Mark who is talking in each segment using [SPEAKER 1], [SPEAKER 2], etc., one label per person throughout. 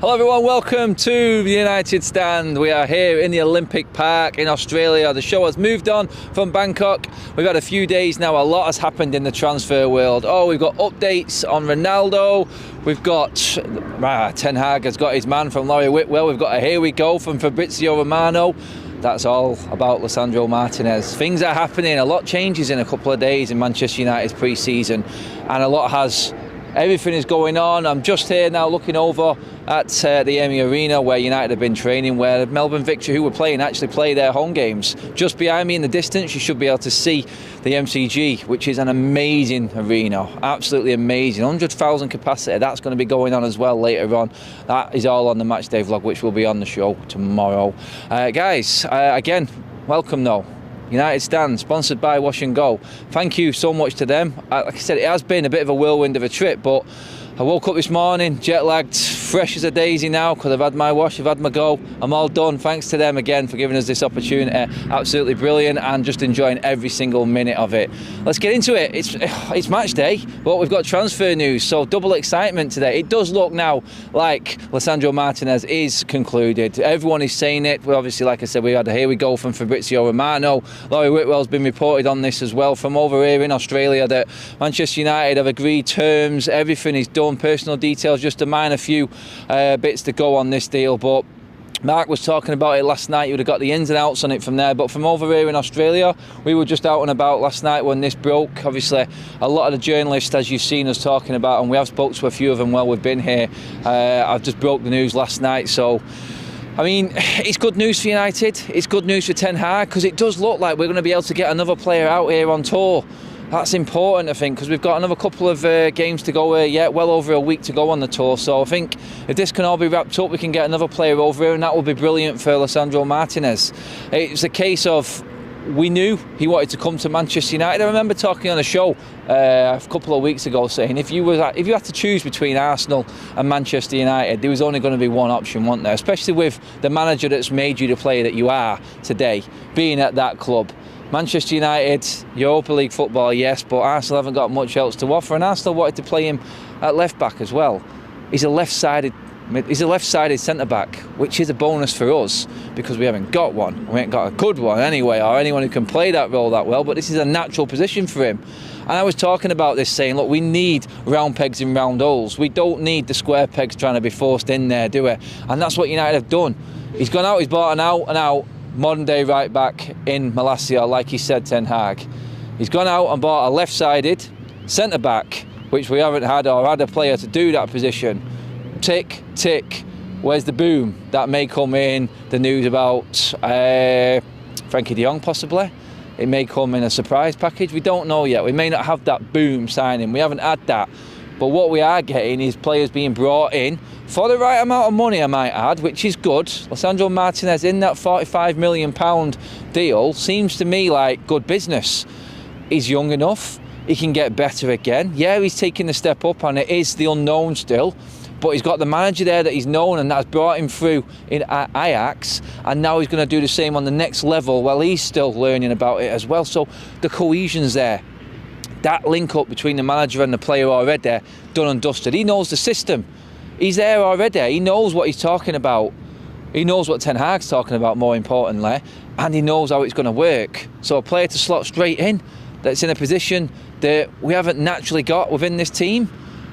[SPEAKER 1] Hello everyone, welcome to the United Stand. We are here in the Olympic Park in Australia. The show has moved on from Bangkok. We've had a few days now. A lot has happened in the transfer world. Oh, we've got updates on Ronaldo. We've got Ten Hag has got his man from Laurie Whitwell. We've got a here we go from Fabrizio Romano. That's all about Lisandro Martinez. Things are happening. A lot changes in a couple of days in Manchester United's pre-season, and a lot has. Everything is going on. I'm just here now looking over at the Emmy Arena where United have been training, where Melbourne Victory, who were playing, actually play their home games. Just behind me in the distance, you should be able to see the MCG, which is an amazing arena. Absolutely amazing. 100,000 capacity. That's going to be going on as well later on. That is all on the matchday vlog, which will be on the show tomorrow. Guys, again, welcome though. United Stand, sponsored by Wash and Go. Thank you so much to them. Like I said, it has been a bit of a whirlwind of a trip, but I woke up this morning, jet lagged, fresh as a daisy now, because I've had my wash, I've had my go. I'm all done. Thanks to them again for giving us this opportunity. Absolutely brilliant, and just enjoying every single minute of it. Let's get into it. It's match day, but we've got transfer news, so double excitement today. It does look now like Lisandro Martinez is concluded. Everyone is saying it. Well, obviously, like I said, we had a here we go from Fabrizio Romano. Laurie Whitwell's been reported on this as well from over here in Australia, that Manchester United have agreed terms. Everything is done. Personal details, just a minor few bits to go on this deal, but Mark was talking about it last night. You would have got the ins and outs on it from there, but from over here in Australia, we were just out and about last night when this broke. Obviously, a lot of the journalists, as you've seen us talking about, and we have spoke to a few of them while we've been here. I've just broke the news last night, so I mean, it's good news for United. It's good news for Ten Hag, because it does look like we're going to be able to get another player out here on tour. That's important, I think, because we've got another couple of games to go here yet, well over a week to go on the tour. So I think if this can all be wrapped up, we can get another player over here, and that will be brilliant for Lisandro Martinez. It's a case of, we knew he wanted to come to Manchester United. I remember talking on a show a couple of weeks ago saying if you had to choose between Arsenal and Manchester United, there was only going to be one option, wasn't there? Especially with the manager that's made you the player that you are today, being at that club. Manchester United, Europa League football, yes, but Arsenal haven't got much else to offer, and Arsenal wanted to play him at left back as well. He's a left-sided centre-back, which is a bonus for us because we haven't got one. We ain't got a good one anyway, or anyone who can play that role that well, but this is a natural position for him. And I was talking about this, saying, look, we need round pegs in round holes. We don't need the square pegs trying to be forced in there, do we? And that's what United have done. He's gone out, he's bought an out-and-out modern day right back in Malacia, like he said, Ten Hag. He's gone out and bought a left-sided centre back, which we haven't had, or had a player to do that position. Tick, tick. Where's the boom? That may come in the news about Frankie de Jong, possibly. It may come in a surprise package. We don't know yet. We may not have that boom signing. We haven't had that. But what we are getting is players being brought in for the right amount of money, I might add, which is good. Lisandro Martinez in that £45 million deal seems to me like good business. He's young enough. He can get better again. Yeah, he's taking the step up, and it is the unknown still. But he's got the manager there that he's known, and that's brought him through in Ajax, and now he's going to do the same on the next level while he's still learning about it as well. So the cohesion's there. That link up between the manager and the player already done and dusted. He knows the system. He's there already. He knows what he's talking about. He knows what Ten Hag's talking about, more importantly, and he knows how it's going to work. So a player to slot straight in, that's in a position that we haven't naturally got within this team.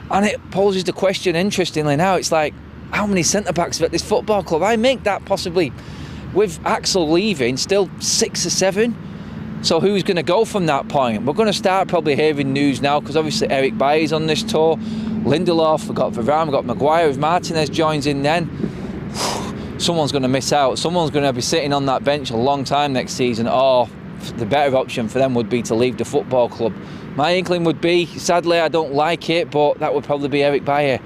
[SPEAKER 1] And it poses the question, interestingly now, it's like, how many centre-backs at this football club? I make that possibly, with Axel leaving, still 6 or 7. So who's going to go from that point? We're going to start probably hearing news now, because obviously Eric Bayer's on this tour. Lindelof, we've got Varane, we've got Maguire. If Martinez joins in then, someone's going to miss out. Someone's going to be sitting on that bench a long time next season, or the better option for them would be to leave the football club. My inkling would be, sadly I don't like it, but that would probably be Eric Bayer.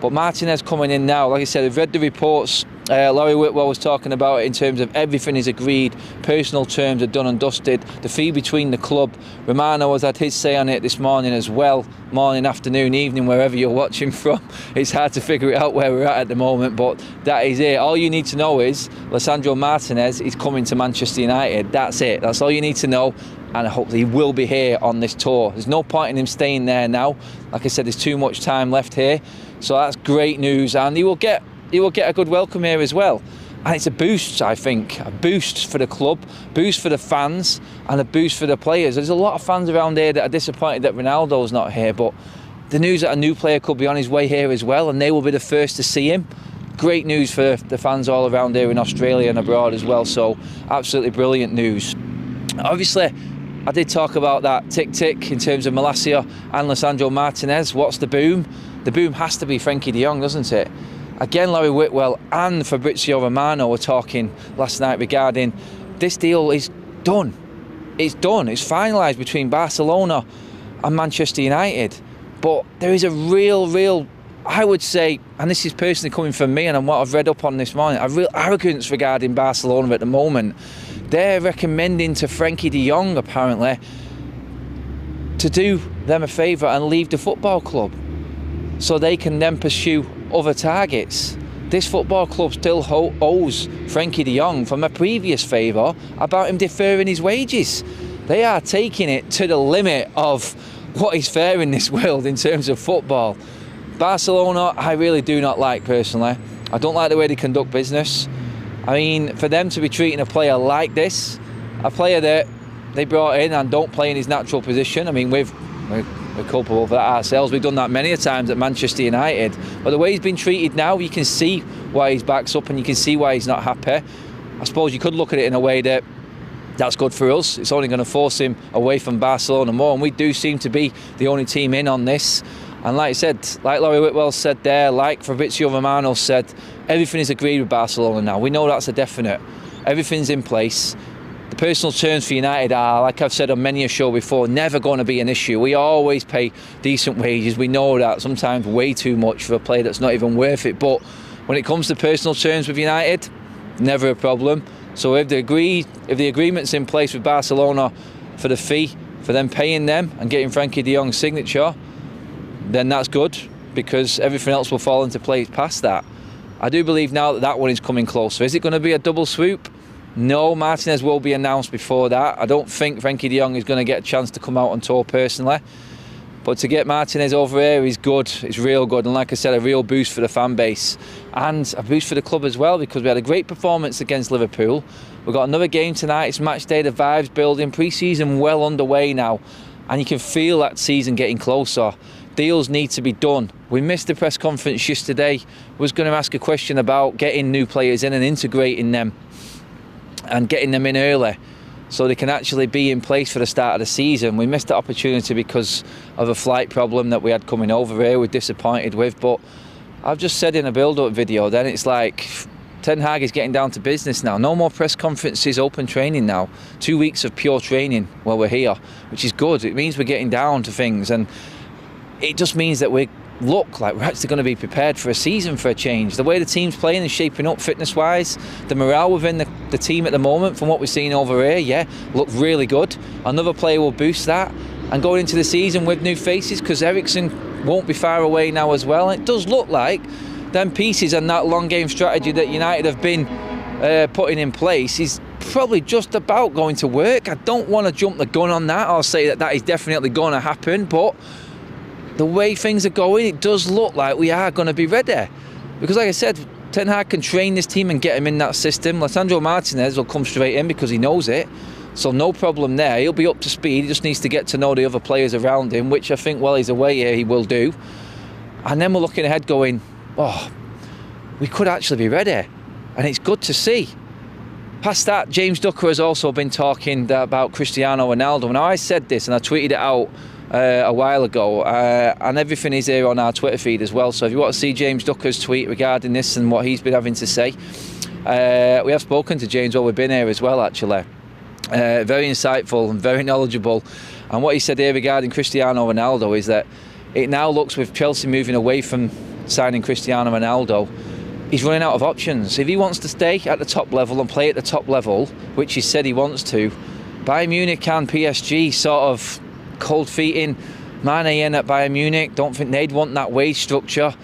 [SPEAKER 1] But Martinez coming in now, like I said, I've read the reports. Laurie Whitwell was talking about it in terms of everything is agreed, personal terms are done and dusted, the fee between the club. Romano has had his say on it this morning as well, morning, afternoon, evening, wherever you're watching from. It's hard to figure it out where we're at the moment, but that is it. All you need to know is Lisandro Martinez is coming to Manchester United. That's it. That's all you need to know. And hopefully he will be here on this tour. There's no point in him staying there now. Like I said, there's too much time left here. So that's great news. And he will get he will get a good welcome here as well. And it's a boost, I think, a boost for the club, boost for the fans, and a boost for the players. There's a lot of fans around here that are disappointed that Ronaldo's not here, but the news that a new player could be on his way here as well, and they will be the first to see him. Great news for the fans all around here in Australia and abroad as well, so absolutely brilliant news. Obviously, I did talk about that tick-tick in terms of Malacia and Lisandro Martinez. What's the boom? The boom has to be Frenkie de Jong, doesn't it? Again, Larry Whitwell and Fabrizio Romano were talking last night regarding this deal is done. It's done. It's finalised between Barcelona and Manchester United. But there is a real, I would say, and this is personally coming from me and what I've read up on this morning, a real arrogance regarding Barcelona at the moment. They're recommending to Frenkie de Jong, apparently, to do them a favour and leave the football club so they can then pursue other targets. This football club still owes Frenkie de Jong from a previous favour about him deferring his wages. They are taking it to the limit of what is fair in this world in terms of football. Barcelona, I really do not like personally. I don't like the way they conduct business. I mean, for them to be treating a player like this, a player that they brought in and don't play in his natural position. I mean, we're culpable for that ourselves. We've done that many a times at Manchester United. But the way he's been treated now, you can see why his back's up and you can see why he's not happy. I suppose you could look at it in a way that that's good for us. It's only going to force him away from Barcelona more, and we do seem to be the only team in on this. And like I said, like Larry Whitwell said there, like Fabrizio Romano said, everything is agreed with Barcelona now. We know that's a definite. Everything's in place. The personal terms for United are, like I've said on many a show before, never going to be an issue. We always pay decent wages. We know that, sometimes way too much for a player that's not even worth it. But when it comes to personal terms with United, never a problem. So if the agreement's in place with Barcelona for the fee, for them paying them and getting Frenkie de Jong's signature, then that's good, because everything else will fall into place past that. I do believe now that one is coming closer. Is it going to be a double swoop? No, Martinez will be announced before that. I don't think Frenkie de Jong is going to get a chance to come out on tour personally. But to get Martinez over here is good. It's real good. And like I said, a real boost for the fan base. And a boost for the club as well, because we had a great performance against Liverpool. We've got another game tonight. It's match day. The vibes building. Pre-season well underway now. And you can feel that season getting closer. Deals need to be done. We missed the press conference yesterday. Was going to ask a question about getting new players in and integrating them and getting them in early so they can actually be in place for the start of the season. We missed that opportunity because of a flight problem that we had coming over here. We're disappointed with, but I've just said in a build-up video then it's like Ten Hag is getting down to business now. No more press conferences, open training now. 2 weeks of pure training while we're here, which is good. It means we're getting down to things, and it just means that we look like we're actually going to be prepared for a season, for a change. The way the team's playing and shaping up fitness-wise, the morale within the team at the moment, from what we're seeing over here, yeah, look really good. Another player will boost that. And going into the season with new faces, because Eriksen won't be far away now as well. And it does look like them pieces and that long game strategy that United have been putting in place is probably just about going to work. I don't want to jump the gun on that or say that that is definitely going to happen, but the way things are going, it does look like we are going to be ready. Because like I said, Ten Hag can train this team and get him in that system. Lisandro Martinez will come straight in because he knows it. So no problem there. He'll be up to speed. He just needs to get to know the other players around him, which I think while he's away here, he will do. And then we're looking ahead going, oh, we could actually be ready. And it's good to see. Past that, James Ducker has also been talking about Cristiano Ronaldo. Now, I said this and I tweeted it out a while ago, and everything is here on our Twitter feed as well. So if you want to see James Ducker's tweet regarding this and what he's been having to say, we have spoken to James while we've been here as well, actually. Very insightful and very knowledgeable. And what he said here regarding Cristiano Ronaldo is that it now looks, with Chelsea moving away from signing Cristiano Ronaldo, he's running out of options. If he wants to stay at the top level and play at the top level, which he said he wants to, Bayern Munich and PSG sort of cold feet in Mane in at Bayern Munich. Don't think they'd want that wage structure.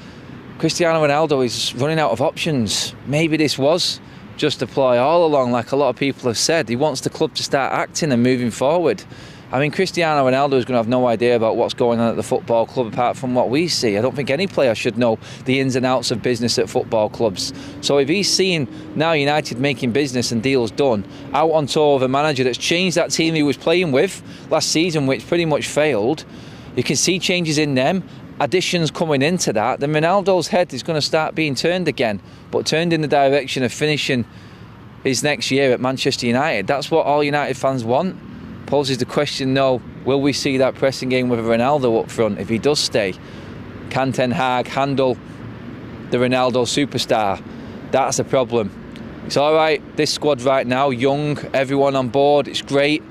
[SPEAKER 1] Cristiano Ronaldo is running out of options. Maybe this was just a ploy all along, like a lot of people have said. He wants the club to start acting and moving forward. I mean, Cristiano Ronaldo is going to have no idea about what's going on at the football club apart from what we see. I don't think any player should know the ins and outs of business at football clubs. So if he's seeing now United making business and deals done, out on tour with a manager that's changed that team he was playing with last season, which pretty much failed, you can see changes in them, additions coming into that, then Ronaldo's head is going to start being turned again, but turned in the direction of finishing his next year at Manchester United. That's what all United fans want. Poses the question, though, will we see that pressing game with Ronaldo up front if he does stay? Can Ten Hag handle the Ronaldo superstar? That's the problem. It's all right, this squad right now, young, everyone on board, it's great.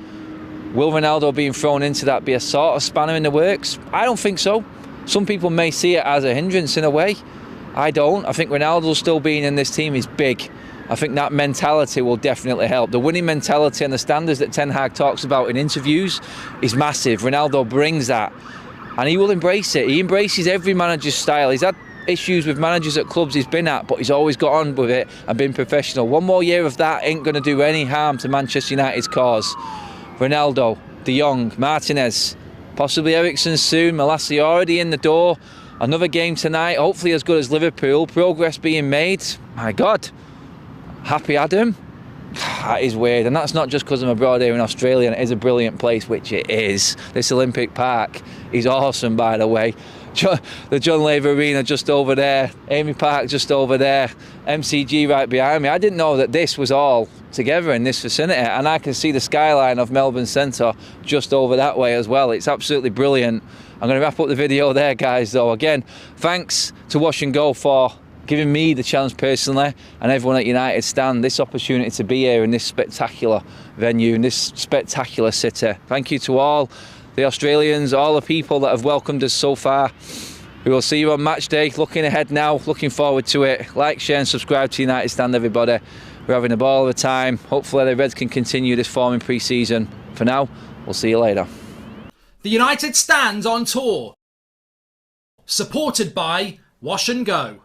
[SPEAKER 1] Will Ronaldo being thrown into that be a sort of spanner in the works? I don't think so. Some people may see it as a hindrance in a way. I don't. I think Ronaldo still being in this team is big. I think that mentality will definitely help. The winning mentality and the standards that Ten Hag talks about in interviews is massive. Ronaldo brings that, and he will embrace it. He embraces every manager's style. He's had issues with managers at clubs he's been at, but he's always got on with it and been professional. One more year of that ain't going to do any harm to Manchester United's cause. Ronaldo, De Jong, Martinez, possibly Eriksen soon, Malassi already in the door. Another game tonight, hopefully as good as Liverpool. Progress being made. My God. Happy Adam? That is weird, and that's not just because I'm abroad here in Australia and it is a brilliant place, which it is. This Olympic Park is awesome, by the way. The John Laver Arena just over there, Amy Park just over there, MCG right behind me. I didn't know that this was all together in this vicinity, and I can see the skyline of Melbourne Centre just over that way as well. It's absolutely brilliant. I'm going to wrap up the video there, guys, though. Again, thanks to Wash and Go for giving me the chance personally and everyone at United Stand this opportunity to be here in this spectacular venue, in this spectacular city. Thank you to all the Australians, all the people that have welcomed us so far. We will see you on match day. Looking ahead now, looking forward to it. Like, share and subscribe to United Stand, everybody. We're having a ball of a time. Hopefully the Reds can continue this form in pre-season. For now, we'll see you later.
[SPEAKER 2] The United Stand on tour. Supported by Wash and Go.